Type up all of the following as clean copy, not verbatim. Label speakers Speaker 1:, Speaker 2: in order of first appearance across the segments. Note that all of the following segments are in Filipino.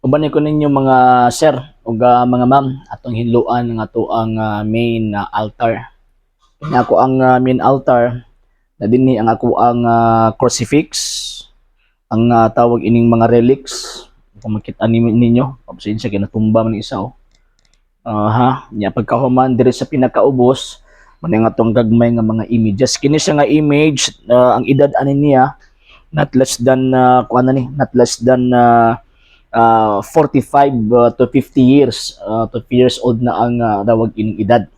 Speaker 1: Uban ko ninyo mga sir ug mga ma'am atong hinluan nga ato ang main altar. Kanya ako ang main altar na dinhi ang ako ang crucifix, ang tawag ining mga relics. Kung makita ninyo, pasensya kay natumba man isa oh. Ha, nya pagkahuman diri sa pinakaubos, man nga atong gagmay nga mga images. Kini siya nga image, ang edad ani niya not less than kuan ni, not less than 45 to 50 years, to 50 years old na ang tawag ining edad.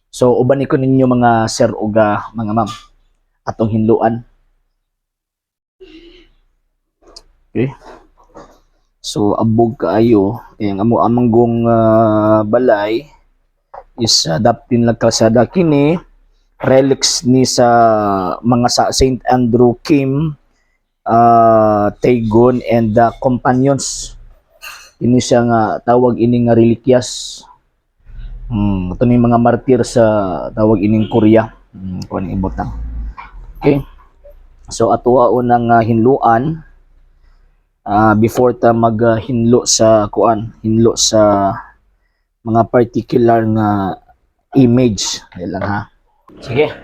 Speaker 1: So uban ko ninyo mga sir ug mga ma'am atong hinluan. Okay. So abog kaayo kay ang amo amanggong balay is daptin lang kalsada kini relics ni sa mga sa Saint Andrew Kim, Tagon and companions. Ini siya nga tawag ining nga relikyas. Ito ni mga martir sa tawag ining Korea. Kuan ibot na. Okay. So atuwa unang hinluan before ta maghinlo sa kuan, hinlo sa mga particular nga image. Lang ha. Sige.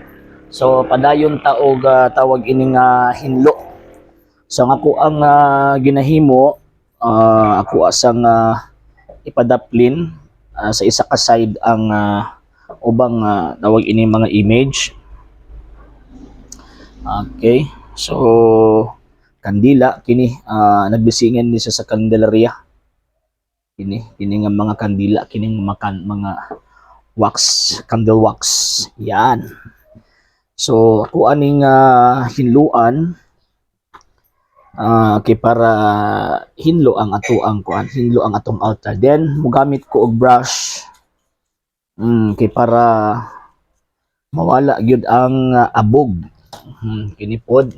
Speaker 1: So padayon ta og tawag ining hinlo. So ako ang ginahimo, ako asang ipadaplin sa isa ka side ang ubang tawag ini mga image. Okay. So kandila kini nagbisingan ni sa Candelaria. Kini nga mga kandila kining mga wax, candle wax. Yan. So ako aning hinluan kay para hinlo ang ato ang kuan, hinlo ang atong altar. Then mogamit ko og brush kay para mawala gyud ang abog. Kini pod.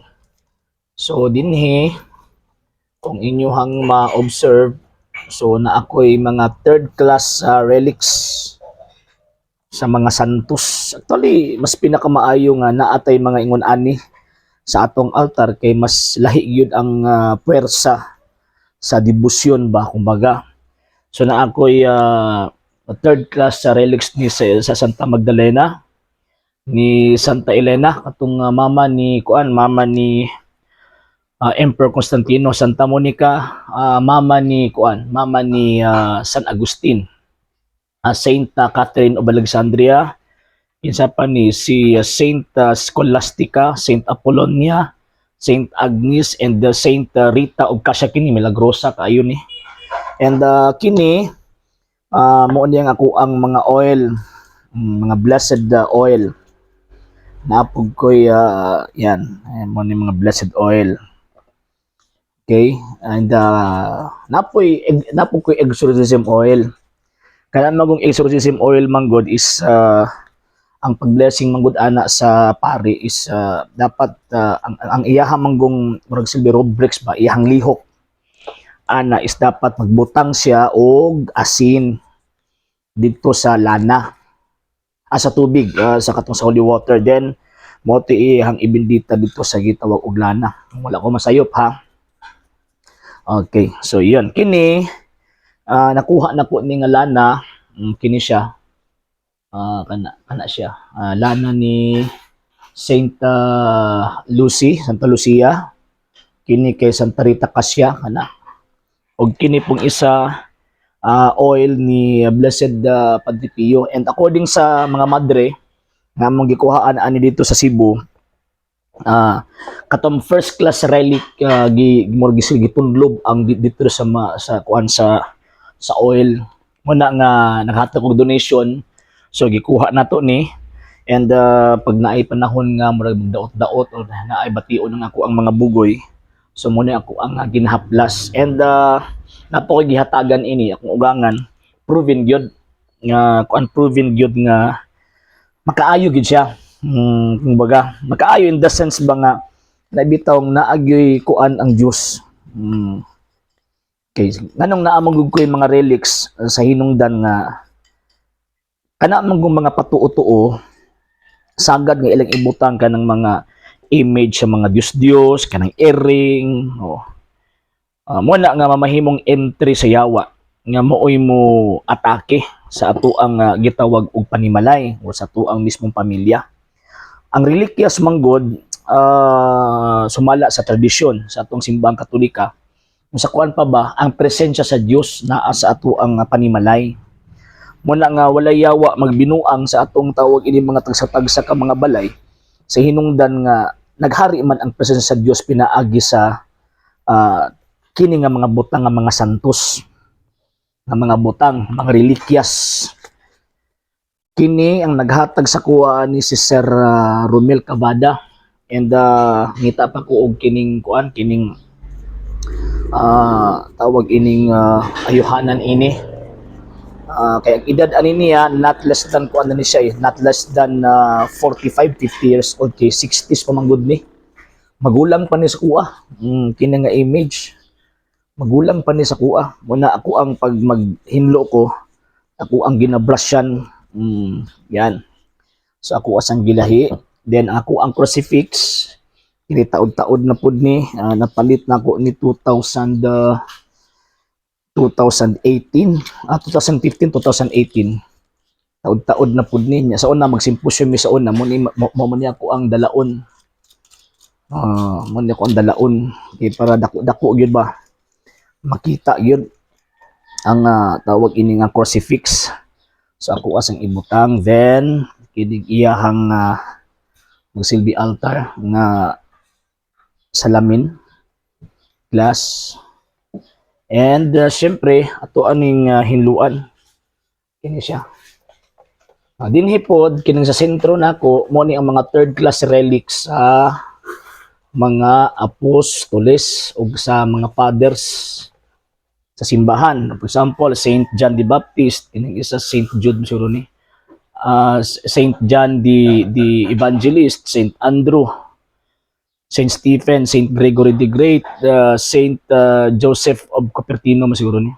Speaker 1: So dinhi kung inyohang ma-observe, so na ako'y mga third class relics sa mga santos. Actually mas pinakamaayo nga naatay mga ingon ani sa atong altar kay mas lahi gyud ang puwersa sa debosyon ba kumbaga. So na ako'y third class relics ni sa Santa Magdalena, ni Santa Elena katong mama ni kuan, mama ni Emperor Constantino, Santa Monica, mama ni kuan, mama ni San Agustin, Saint Catherine of Alexandria, kinsa pa ni si Saint Scholastica, Saint Apollonia, Saint Agnes and Saint Rita of Cassia. Kini milagrosa kaayo ni. And kini mo niyang ako ang mga oil, mga blessed oil. Napog ko'y yan, mo ni mga blessed oil. Okay, and napoy ko exorcism oil. Kaya magong exorcism oil manggod is ang pag-blessing manggod ana sa pari is dapat ang iyaha manggong murag silbi rubrics ba, iyahang lihok ana is dapat magbutang siya og asin dito sa lana, sa tubig, sa katong sa holy water. Then mo ti iyahang ibindita dito sa gitawag og lana. Wala ko masayop ha. Okay, so yun. Kini, nakuha na po ni nga lana, kini siya, kana siya, lana ni Saint Lucy, Santa Lucia, kini kay Santa Rita Cassia, kana. O kini pong isa, oil ni Blessed Padre Pio. And according sa mga madre, nga mong gikuhaan ani dito sa Cebu, katong first class relic gitunlob ang dito sa kuan sa oil muna nga naghatag og donation, so gikuha nato ni. And pag naay panahon nga murag daot-daot o naay bation ng ako ang mga bugoy, so muna ako ang ginahaplas. And nato ko gihatagan ini akong ugangan, proven gyud nga kuan, proven gyud nga makaayo gid siya. Kumbaga makaayo in the sense ba nga nabitaw naagyoy kuan ang Dios. Okay, nganong naamang ko yung mga relics sa hinungdan nga kana man mga patuo-tuo sagad nga ilang ibutang kanang mga image sa mga Diyos-Diyos, kanang earring, Muna nga mamahimong entry sa yawa nga mooy mo atake sa ato ang gitawag og panimalay o sa ato ang mismong pamilya. Ang relikyas manggod sumala sa tradisyon sa atong simbahang Katolika. Kung sa kuan pa ba ang presensya sa Dios naa sa ato ang panimalay. Muna nga walay yawa magbinuang sa atong tawag ini mga tagsa-tagsa ka mga balay sa hinungdan nga naghari man ang presensya sa Dios pinaagi sa kini nga mga butang nga mga santos, nga mga butang, mga relikyas. Kini ang naghatag sa kuha ni si Sir Romel Cavada, and ngita pa ko og kining kuan, kining tawag ining ayuhanan ini. Kaya ang edad ani niya not less than kuan na ni siya, not less than 45 50 years old, kay 60s pa manggod ni. Magulang pa ni sa kuha. Kini nga image. Magulang pa ni sa kuha. Muna ako ang pag maghinlo ko, ako ang ginabrusyan. Yan. So ako asang gilahi. Then ako ang crucifix. Kini taod-taod na pud ni. Napalit na ako ni 2018. 2015, 2018. Taod-taod na pud ni. Sa una magsimposyon mi sa una. Mo ni ako ang dalaon. Mo ni ako ang dalaon. Para dako-dako gyud ba? Makita yun ang tawag ini nga crucifix. So ako asang ibutang, then kinig iyahang magsilbi altar nga salamin, glass, and syempre ato aning hinluan kini siya. Dinhi pod kining sa sentro nako mo ni ang mga third class relics sa mga apostoles o sa mga fathers sa simbahan. For example, Saint John the Baptist, kining isa Saint Jude siguro ni. Saint John the Evangelist, Saint Andrew, Saint Stephen, Saint Gregory the Great, Saint Joseph of Cupertino siguro ni.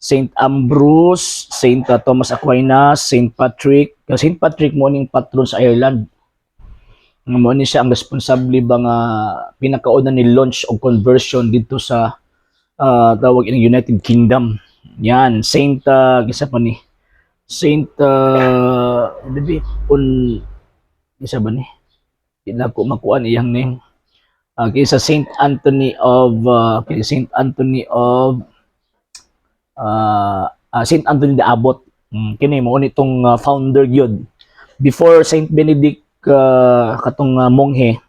Speaker 1: Saint Ambrose, Saint Thomas Aquinas, Saint Patrick. Saint Patrick mo ning patron sa Ireland. Mo ni siya ang responsable ba nga pinakauna ni launch og conversion dito sa tawag in United Kingdom. Yan, Saint isa pa ni Saint isa ba ni? Dila ko makuan iyang name. Kaysa Saint Anthony of Saint Anthony the Abbot. Kini mo nitong founder gyud. Before Saint Benedict katong monghe,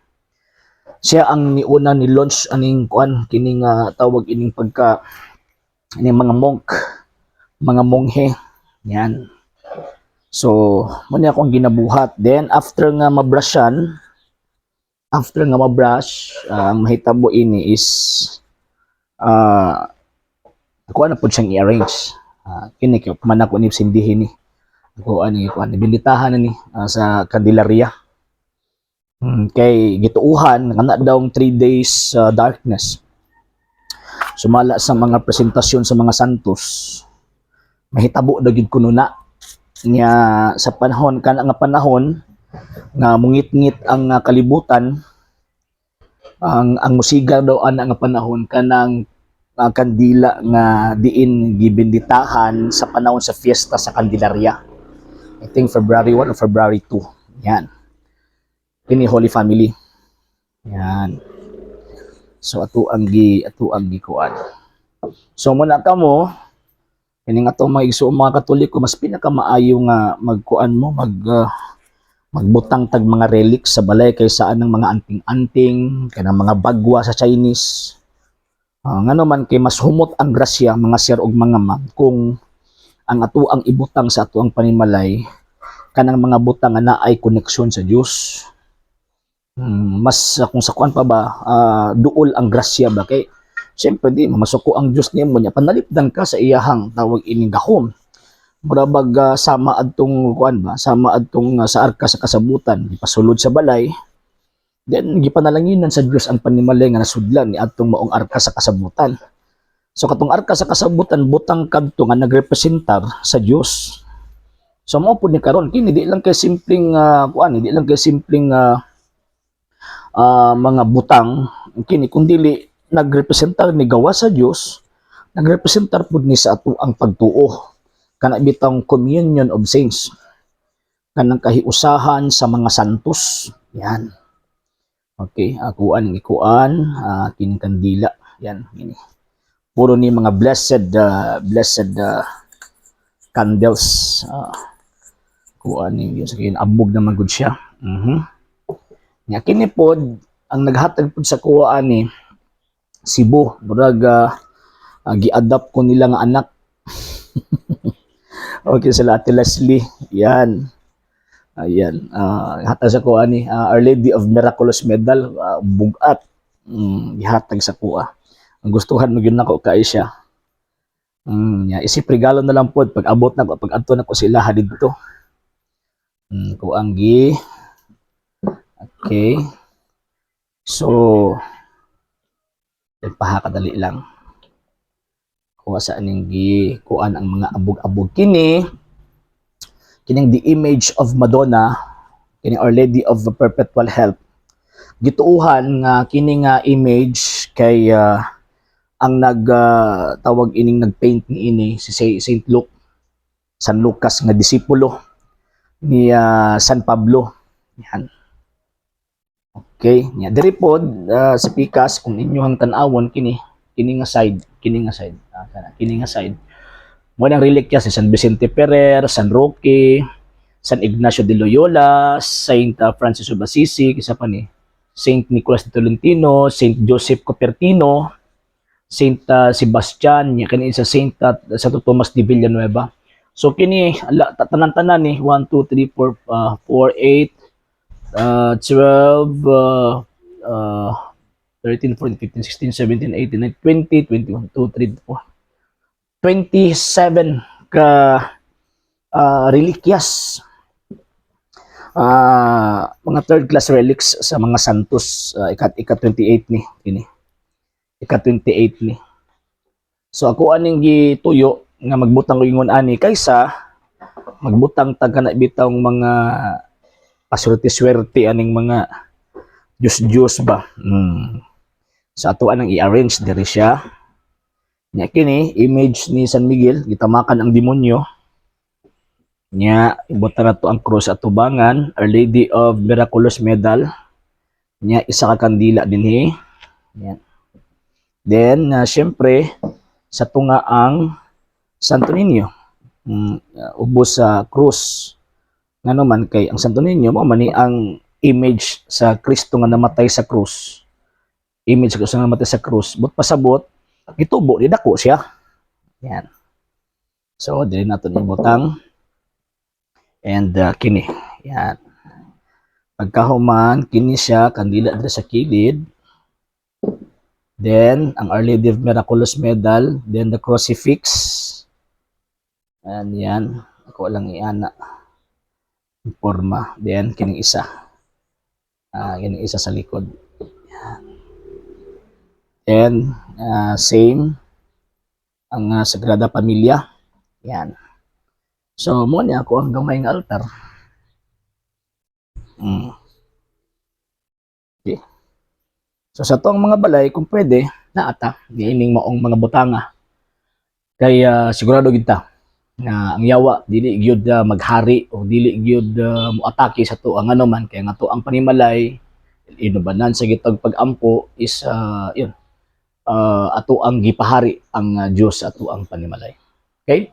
Speaker 1: siya ang niuna ni launch aning kuan kining tawag ining pagka ining mga mga monghe yan. So mo ni akong ginabuhat. Then after nga mabrush, ang mahitabo ini is ako na pud siyang i-arrange. Kini kay man ako ni sindihin ni ako ani kuan ibilitahan na ni sa Candelaria. Kay gituuhan kana daw 3 days darkness. Sumala sa mga presentasyon sa mga santos, mahitabo daw gid kuno na nya sa panahon kana nga panahon nga mungit-ngit ang kalibutan, ang musiga daw ana nga panahon kanang kandila nga diin gibinditahan sa panahon sa fiesta sa Candelaria. I think February 1 or February 2. Yan. Kini Holy Family. Yan. So ato ang gikuan. So muna kamo kining atong mga igsoong mga Katoliko mas pinakamaayo nga magkuan mo magbutang tag mga relics sa balay kaysa anang mga anting-anting kanang mga bagwa sa Chinese. Ngano man kay mas humot ang grasya mga sir og mga ma'am kung ang ato ang ibutang sa ato ang panimalay kanang mga butang nga naay koneksyon sa Dios. Mas kung sa kuan pa ba duol ang grasya ba kay siyempre di mamasuko ang Dios nimo nya panalipdan ka sa iyahang tawag ining gahom murabag sama adtong kuan ba sama adtong sa arka sa kasabutan gipasulod sa balay, then gipanalanginan sa Dios ang panimalay nga nasudlan ni adtong maong arka sa kasabutan. So katong arka sa kasabutan butang kadto nga nagrepresentar sa Dios. So mao pud ni karon kini di lang kay simpleng kuan di lang kay simpleng mga butang kini kung dili nagrepresentar ni gawa sa Dios, nagrepresentar pud ni sa ato ang pagtuo kana bitang communion of saints, kanang kahiusahan sa mga santos. Yan. Okay, akuan kining kandila. Yan, gini. Puro ni mga blessed candles. Kuan ni sa kin abog na magud siya. Nya kini pod ang naghatag pod sa kuha ani Cebu, murag gi-adapt ko nila nga anak. Okay, sila Ate Leslie. Yan. Ayan. Hatag sa kuha ni Our Lady of Miraculous Medal, bugat. Gihatag sa kuha. Ang gustuhan mo gyud nako kay siya. Isip regalo na lang pod pag abot na ko, pag adto na ko sila didto. Kuang gi. Okay. So, nagpahakadali lang. Kuha sa aning kuan ang mga abog-abog kini. Kining the image of Madonna, kining Our Lady of Perpetual Help. Gituuhan nga kining image kay ang tawag ining nagpaint ni ini si Saint Luke, San Lucas nga disipulo ni San Pablo. Yan. Okay, nya diri pod sa pikas kung inyohang tan-awon kini nga side. Mo nang relikya si San Vicente Ferrer, San Roque, San Ignacio de Loyola, Saint Francis of Assisi, kisa pa ni Saint Nicholas de Tolentino, Saint Joseph Cupertino, Saint Sebastian, nya kani sa Saint Santo Tomas de Villanueva. So kini tanan-tanan ni 1 2 3 4 4 8 12 13 14 15 16 17 18 19 20 21 2 3 4 27 ka reliquias, mga third class relics sa mga santos. Ika-28 ni kini. Ika-28 ni. So ako aning gituyo nga magbutang ko ingon ani kaysa magbutang tag kana bitawng mga paswerte-swerte aning mga Diyos ba. Sa ato anang i-arrange diri siya. Nya kini image ni San Miguel, gitamakan ang demonyo. Nya ibutan nato ang cross at tubangan, Our Lady of Miraculous Medal. Nya isa ka kandila dinhi. Yan. Then syempre sa tunga ang Santo Niño. Ubos sa cross. Ngano man kay ang Santo Niño mao man ni ang image sa Kristo nga namatay sa krus. Image sa Kristo nga namatay sa krus. But pasabot, gitubo, didako siya. Yan. So, dili natin ibutang. And kini. Yan. Pagkahuman, kini siya, kandila dito sa kilid. Then, ang Our Lady of Miraculous Medal. Then, the crucifix. And yan. Ako lang iana. Forma. Then, kining isa. Kining isa sa likod. And, same. Ang Sagrada Familia. Yan. So, muna ako ang gamay ng altar. Okay. So, sa itong mga balay, kung pwede, naata, giining maong mga butanga. Kaya, sigurado kita na ang yawa, dili gyud maghari o dili gyud muatake sa to ang ano man. Kaya nga to ang panimalay, inubanan sa gitag pag-ampo is, yun, ato ang gipahari ang Diyos ato ang panimalay. Okay?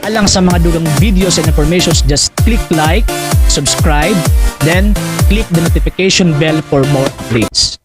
Speaker 1: Alang sa mga dugang videos and informations, just click like, subscribe, then click the notification bell for more updates.